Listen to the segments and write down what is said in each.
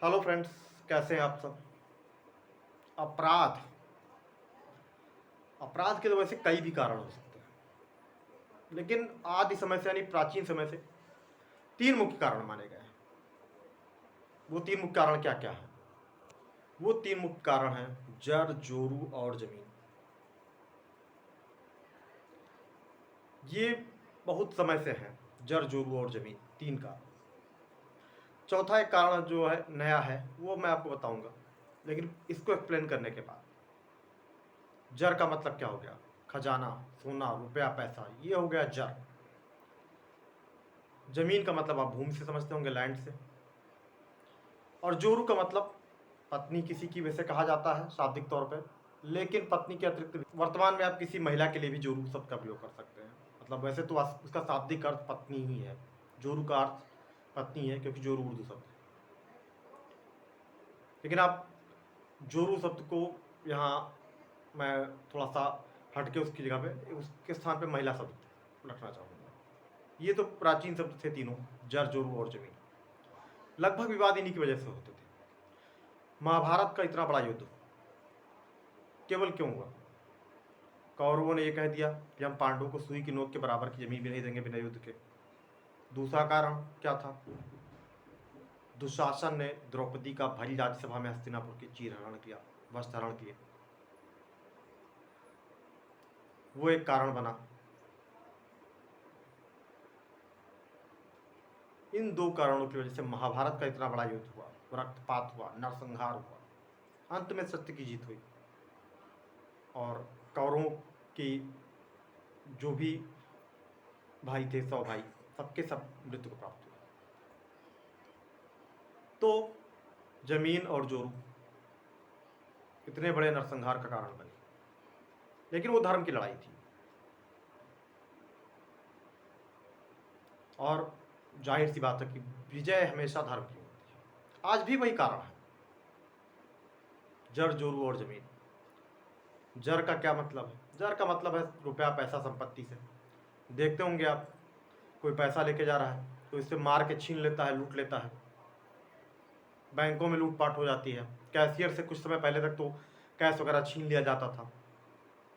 Hello friends, कैसे हैं आप सब। अपराध अपराध के तो वैसे कई भी कारण हो सकते हैं, लेकिन आदि समय से यानी प्राचीन समय से तीन मुख्य कारण माने गए हैं। वो तीन मुख्य कारण क्या क्या है? वो तीन मुख्य कारण हैं जर, जोरू और जमीन। ये बहुत समय से हैं, जर, जोरू और जमीन, तीन कारण। चौथा एक कारण जो है नया है, वो मैं आपको बताऊंगा, लेकिन इसको एक्सप्लेन करने के बाद। जर का मतलब क्या हो गया? खजाना, सोना, रुपया, पैसा, ये हो गया जर। जमीन का मतलब आप भूमि से समझते होंगे, लैंड से। और जोरू का मतलब पत्नी किसी की वैसे कहा जाता है शाब्दिक तौर पे, लेकिन पत्नी के अतिरिक्त वर्तमान में आप किसी महिला के लिए भी जोरू शब्द का प्रयोग कर सकते हैं। मतलब वैसे तो उसका शाब्दिक अर्थ पत्नी ही है, जोरू का अर्थ पत्नी है, क्योंकि जोरू उर्दू शब्द है। लेकिन आप जोरू शब्द को यहाँ मैं थोड़ा सा हटके उसकी जगह पे, उसके स्थान पे महिला शब्द रखना चाहूँगा। ये तो प्राचीन शब्द थे तीनों, जर, जोरू और जमीन। लगभग विवाद इन्हीं की वजह से होते थे। महाभारत का इतना बड़ा युद्ध केवल क्यों हुआ? कौरवों ने यह कह दिया कि हम पांडवों को सुई की नोक के बराबर की जमीन भी नहीं देंगे बिना युद्ध के। दूसरा कारण क्या था? दुशासन ने द्रौपदी का भरी राज्यसभा में हस्तिनापुर की चीरहरण किया, वस्त्रहरण किए। वो एक कारण बना। इन दो कारणों की वजह से महाभारत का इतना बड़ा युद्ध हुआ, रक्तपात हुआ, नरसंहार हुआ। अंत में सत्य की जीत हुई और कौरवों की जो भी भाई थे, 100 भाई, सबके सब मृत्यु को प्राप्त हुआ। तो जमीन और जोरू इतने बड़े नरसंहार का कारण बने, लेकिन वो धर्म की लड़ाई थी। और जाहिर सी बात है कि विजय हमेशा धर्म की होती है। आज भी वही कारण है, जर, जोरू और जमीन। जर का क्या मतलब है? जर का मतलब है रुपया, पैसा, संपत्ति से। देखते होंगे आप, कोई पैसा लेके जा रहा है तो इससे मार के छीन लेता है, लूट लेता है। बैंकों में लूटपाट हो जाती है। कैशियर से कुछ समय पहले तक तो कैश वगैरह छीन लिया जाता था।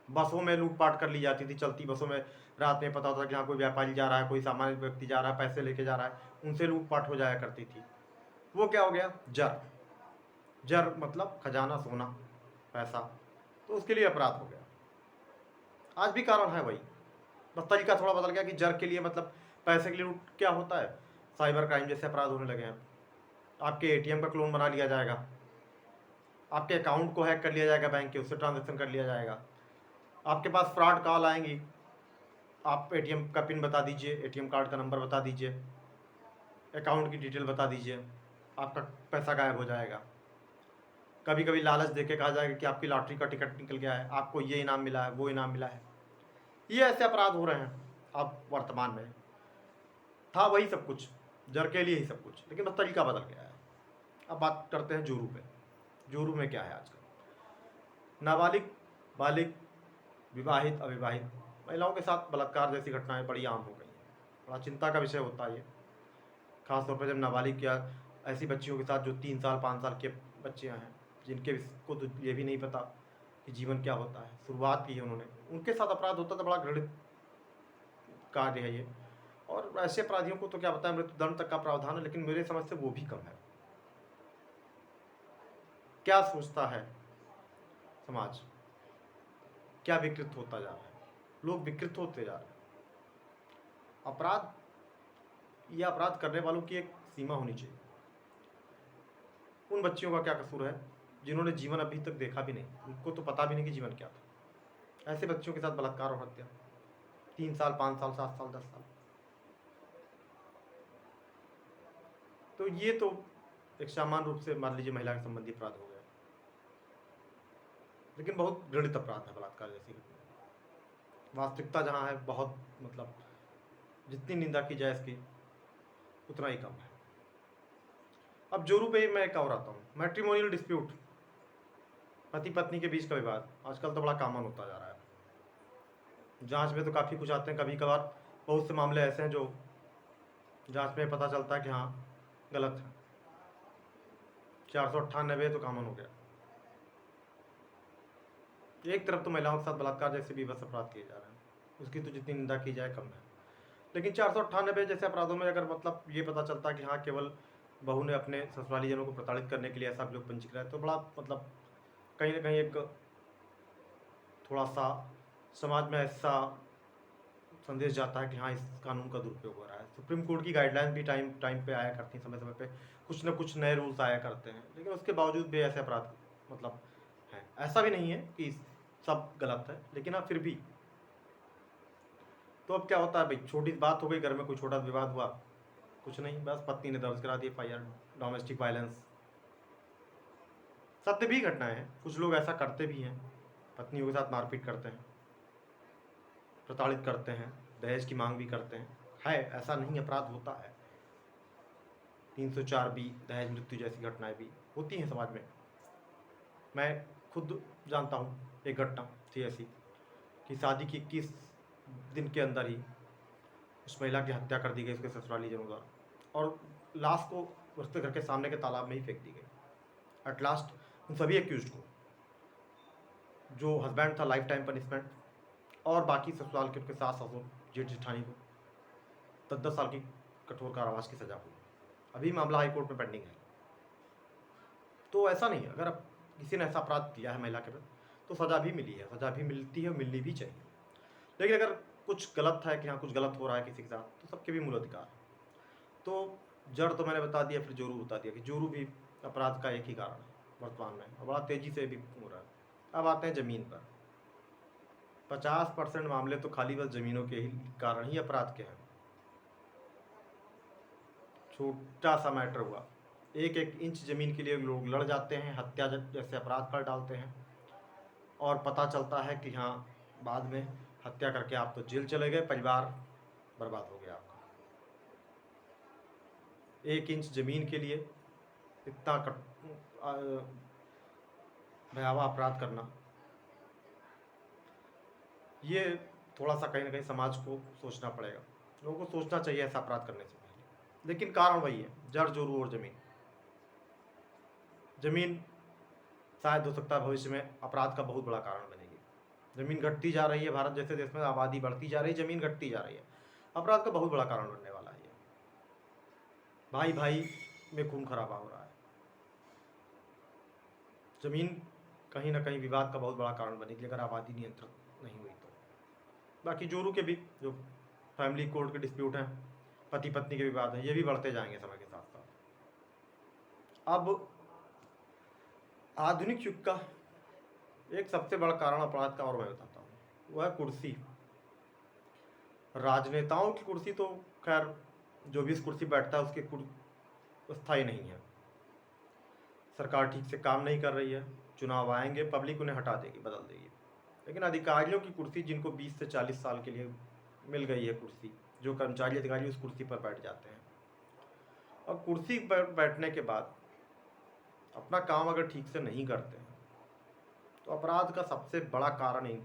बसों में लूटपाट कर ली जाती थी, चलती बसों में रात में पता होता कि हाँ कोई व्यापारी जा रहा है, कोई सामान्य व्यक्ति जा रहा है, पैसे लेके जा रहा है, उनसे लूटपाट हो जाया करती थी। वो क्या हो गया? जर। जर मतलब खजाना, सोना, पैसा। तो उसके लिए अपराध हो गया। आज भी कारण है वही, बस तरीका थोड़ा बदल गया कि जर के लिए मतलब पैसे के लिए लूट क्या होता है, साइबर क्राइम जैसे अपराध होने लगे हैं। आपके एटीएम का क्लोन बना लिया जाएगा, आपके अकाउंट को हैक कर लिया जाएगा, बैंक के उससे ट्रांजेक्शन कर लिया जाएगा, आपके पास फ्रॉड कॉल आएंगी, आप एटीएम का पिन बता दीजिए, एटीएम कार्ड का नंबर बता दीजिए, अकाउंट की डिटेल बता दीजिए, आपका पैसा गायब हो जाएगा। कभी कभी लालच देके कहा जाएगा कि आपकी लॉटरी का टिकट निकल गया है, आपको ये इनाम मिला है, वो इनाम मिला है। ये ऐसे अपराध हो रहे हैं अब वर्तमान में। था वही सब कुछ, जर के लिए ही सब कुछ, लेकिन बस तरीका बदल गया है। अब बात करते हैं जोरू पे। जोरू में क्या है आजकल? नाबालिग, बालिग, विवाहित, अविवाहित महिलाओं के साथ बलात्कार जैसी घटनाएं बड़ी आम हो गई हैं। बड़ा चिंता का विषय होता है ये, खासतौर पर जब नाबालिग या ऐसी बच्चियों के साथ जो 3 साल 5 साल के बच्चियां हैं, जिनके को तो ये भी नहीं पता कि जीवन क्या होता है, शुरुआत की है उन्होंने, उनके साथ अपराध होता तो बड़ा घृणित कार्य है ये। और ऐसे अपराधियों को तो क्या बताएं, मृत्युदंड तक का प्रावधान है, लेकिन मेरे समझ से वो भी कम है। क्या सोचता है समाज? क्या विकृत होता जा रहा है? लोग विकृत होते जा रहे हैं। अपराध या अपराध करने वालों की एक सीमा होनी चाहिए। उन बच्चियों का क्या कसूर है जिन्होंने जीवन अभी तक देखा भी नहीं, उनको तो पता भी नहीं कि जीवन क्या था। ऐसे बच्चियों के साथ बलात्कार और हत्या, 3 साल 5 साल 7 साल 10 साल। तो ये तो एक सामान्य रूप से मान लीजिए महिला के संबंधी अपराध हो गया, लेकिन बहुत घृणित अपराध है बलात्कार जैसी घटना। वास्तविकता जहाँ है बहुत, मतलब जितनी निंदा की जाए इसकी उतना ही कम है। अब जोरू पे मैं क्या आता हूँ, मैट्रिमोनियल डिस्प्यूट, पति पत्नी के बीच का विवाद आजकल तो बड़ा कॉमन होता जा रहा है। जांच में तो काफ़ी कुछ आते हैं, कभी कभार बहुत से मामले ऐसे हैं जो जांच में पता चलता है कि हाँ गलत है। 498 तो कॉमन हो गया। एक तरफ तो महिलाओं के साथ बलात्कार जैसे भी बस अपराध किए जा रहे हैं, उसकी तो जितनी निंदा की जाए कम है, लेकिन 498 जैसे अपराधों में अगर मतलब ये पता चलता है कि हाँ केवल बहू ने अपने ससुराली जनों को प्रताड़ित करने के लिए ऐसा लोग पंजीकृत है, तो बड़ा मतलब कहीं ना कहीं एक थोड़ा सा समाज में ऐसा संदेश जाता है कि हाँ इस कानून का दुरुपयोग हो रहा है। सुप्रीम कोर्ट की गाइडलाइन भी टाइम टाइम पे आया करती हैं, समय समय पे कुछ न कुछ नए रूल्स आया करते हैं, लेकिन उसके बावजूद भी ऐसे अपराध मतलब हैं। ऐसा भी नहीं है कि सब गलत है, लेकिन हाँ फिर भी तो अब क्या होता है भाई, छोटी बात हो गई, घर में कोई छोटा विवाद हुआ, कुछ नहीं, बस पत्नी ने दर्ज करा दी FIR, डोमेस्टिक वायलेंस। सत्य भी घटनाएं हैं, कुछ लोग ऐसा करते भी हैं, पत्नियों के साथ मारपीट करते हैं, प्रताड़ित करते हैं, दहेज की मांग भी करते हैं, है ऐसा नहीं, अपराध होता है। 304B दहेज मृत्यु जैसी घटनाएं भी होती हैं समाज में। मैं खुद जानता हूँ, एक घटना थी ऐसी कि शादी की 21 दिन के अंदर ही उस महिला की हत्या कर दी गई उसके ससुराली जनों द्वारा, और लाश को उसके घर के सामने के तालाब में ही फेंक दी गई। एट लास्ट उन सभी एक्यूज को, जो हस्बैंड था लाइफ टाइम पनिशमेंट, और बाकी ससुराल के उनके सास ससुर जेठ जेठानी को 10-10 साल की कठोर कारावास की सजा हुई। अभी मामला हाईकोर्ट में पेंडिंग है। तो ऐसा नहीं, अगर अब किसी ने ऐसा अपराध किया है महिला के प्रति तो सजा भी मिली है, सजा भी मिलती है, मिलनी भी चाहिए। लेकिन अगर कुछ गलत है कि हाँ कुछ गलत हो रहा है किसी के साथ, तो सबके भी मूल अधिकार है। तो जड़ तो मैंने बता दिया, फिर जोरू बता दिया कि जोरू भी अपराध का एक ही कारण है वर्तमान में, और बड़ा तेजी से भी हो रहा है। अब आते हैं ज़मीन पर। 50% मामले तो खाली बस ज़मीनों के ही कारण ही अपराध के हैं। छोटा सा मैटर हुआ, 1-1 इंच ज़मीन के लिए लोग लड़ जाते हैं, हत्या जैसे अपराध कर डालते हैं, और पता चलता है कि हाँ बाद में हत्या करके आप तो जेल चले गए, परिवार बर्बाद हो गया आपका। 1 इंच ज़मीन के लिए इतना भयावह अपराध करना, ये थोड़ा सा कहीं ना कहीं समाज को सोचना पड़ेगा, लोगों को सोचना चाहिए ऐसा अपराध करने से पहले। लेकिन कारण वही है, जड़ जोरू और ज़मीन। ज़मीन शायद हो सकता है भविष्य में अपराध का बहुत बड़ा कारण बनेगी। ज़मीन घटती जा रही है, भारत जैसे देश में आबादी बढ़ती जा रही है, ज़मीन घटती जा रही है, अपराध का बहुत बड़ा कारण बनने वाला है। भाई भाई में खून खराबा हो रहा है, ज़मीन कहीं ना कहीं विवाद का बहुत बड़ा कारण बनेगी अगर आबादी नियंत्रित नहीं हुई तो। बाकी जोरू के भी जो फैमिली कोर्ट के डिस्प्यूट हैं, पति पत्नी के विवाद हैं, ये भी बढ़ते जाएंगे समय के साथ साथ। अब आधुनिक युग का एक सबसे बड़ा कारण अपराध का और मैं बताता हूँ, वह है कुर्सी। राजनेताओं की कुर्सी तो खैर जो भी इस कुर्सी बैठता है उसकी स्थायी नहीं है। सरकार ठीक से काम नहीं कर रही है, चुनाव आएंगे, पब्लिक उन्हें हटा देगी, बदल देगी। लेकिन अधिकारियों की कुर्सी, जिनको 20 से 40 साल के लिए मिल गई है कुर्सी, जो कर्मचारी अधिकारी उस कुर्सी पर बैठ जाते हैं, और कुर्सी पर बैठने के बाद अपना काम अगर ठीक से नहीं करते हैं तो अपराध का सबसे बड़ा कारण एक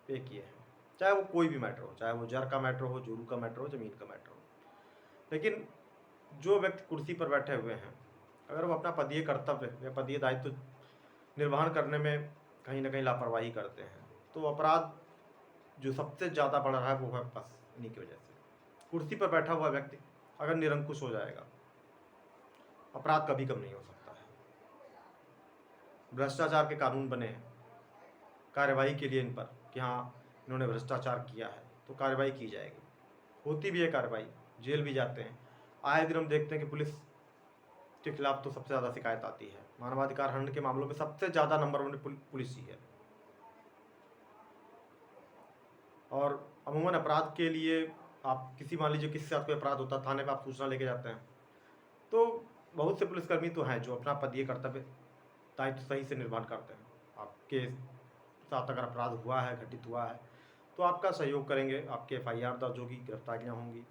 ये है, चाहे वो कोई भी मैटर हो, चाहे वो जर का मैटर हो, जोरू का मैटर हो, ज़मीन का मैटर हो। लेकिन जो व्यक्ति कुर्सी पर बैठे हुए हैं, अगर वो अपना पदीय कर्तव्य या पदीय दायित्व निर्वहन करने में कहीं ना कहीं लापरवाही करते हैं, तो अपराध जो सबसे ज़्यादा बढ़ रहा है वो है बस इन्हीं की वजह से। कुर्सी पर बैठा हुआ व्यक्ति अगर निरंकुश हो जाएगा, अपराध कभी कम नहीं हो सकता है। भ्रष्टाचार के कानून बने हैं कार्यवाही के लिए इन पर कि हाँ इन्होंने भ्रष्टाचार किया है तो कार्रवाई की जाएगी, होती भी है कार्रवाई, जेल भी जाते हैं। आए दिन हम देखते हैं कि पुलिस के खिलाफ तो सबसे ज़्यादा शिकायत आती है, मानवाधिकार हनन के मामलों में सबसे ज़्यादा नंबर 1 पुलिस ही है। और अमूमन अपराध के लिए आप किसी, मान लीजिए किसी के साथ कोई अपराध होता है, थाने पर आप सूचना लेके जाते हैं, तो बहुत से पुलिसकर्मी तो हैं जो अपना पदीय कर्तव्य दायित्व सही से निर्वहन करते हैं। आपके साथ अगर अपराध हुआ है, घटित हुआ है, तो आपका सहयोग करेंगे, आपके FIR दर्ज होगी, गिरफ्तारियाँ होंगी,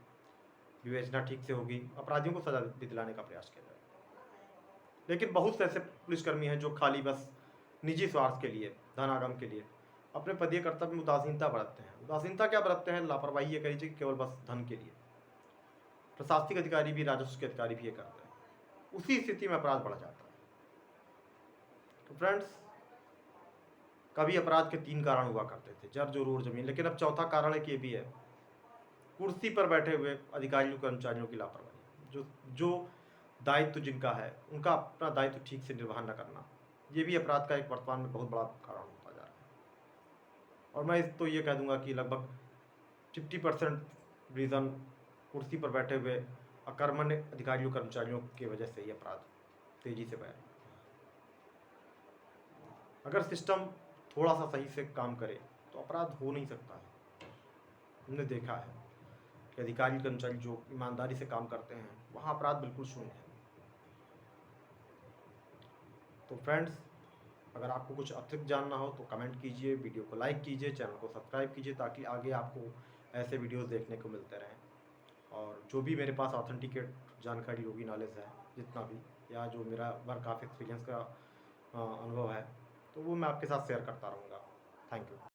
विवेचना ठीक से होगी, अपराधियों को सजा दिलाने का प्रयास किया जाएगा। लेकिन बहुत से ऐसे पुलिसकर्मी हैं जो खाली बस निजी स्वार्थ के लिए, धनागम के लिए अपने पदीय कर्तव्य में उदासीनता बरतते हैं। उदासीनता क्या बरतते हैं, लापरवाही ये कह लीजिए कि केवल बस धन के लिए। प्रशासनिक अधिकारी भी, राजस्व के अधिकारी भी ये करते हैं। उसी स्थिति में अपराध बढ़ जाता है। तो फ्रेंड्स, कभी अपराध के 3 कारण हुआ करते थे, जर, जोर और ज़मीन। लेकिन अब चौथा कारण एक ये भी है, कुर्सी पर बैठे हुए अधिकारियों कर्मचारियों की लापरवाही। जो दायित्व जिनका है, उनका अपना दायित्व ठीक से निर्वहन न करना, ये भी अपराध का एक वर्तमान में बहुत बड़ा कारण होता जा रहा है। और मैं तो ये कह दूंगा कि लगभग 50% रीज़न कुर्सी पर बैठे हुए अकर्मण्य अधिकारियों कर्मचारियों की वजह से ही अपराध तेजी से बढ़ रहा है। अगर सिस्टम थोड़ा सा सही से काम करे तो अपराध हो नहीं सकता है। हमने देखा है कि अधिकारी कर्मचारी जो ईमानदारी से काम करते हैं, वहाँ अपराध बिल्कुल शून्य है। तो फ्रेंड्स, अगर आपको कुछ अतिरिक्त जानना हो तो कमेंट कीजिए, वीडियो को लाइक कीजिए, चैनल को सब्सक्राइब कीजिए, ताकि आगे आपको ऐसे वीडियोस देखने को मिलते रहें। और जो भी मेरे पास ऑथेंटिकेट जानकारी होगी, नॉलेज है जितना भी, या जो मेरा वर्क ऑफ एक्सपीरियंस का अनुभव है, तो वो मैं आपके साथ शेयर करता रहूँगा। Thank you.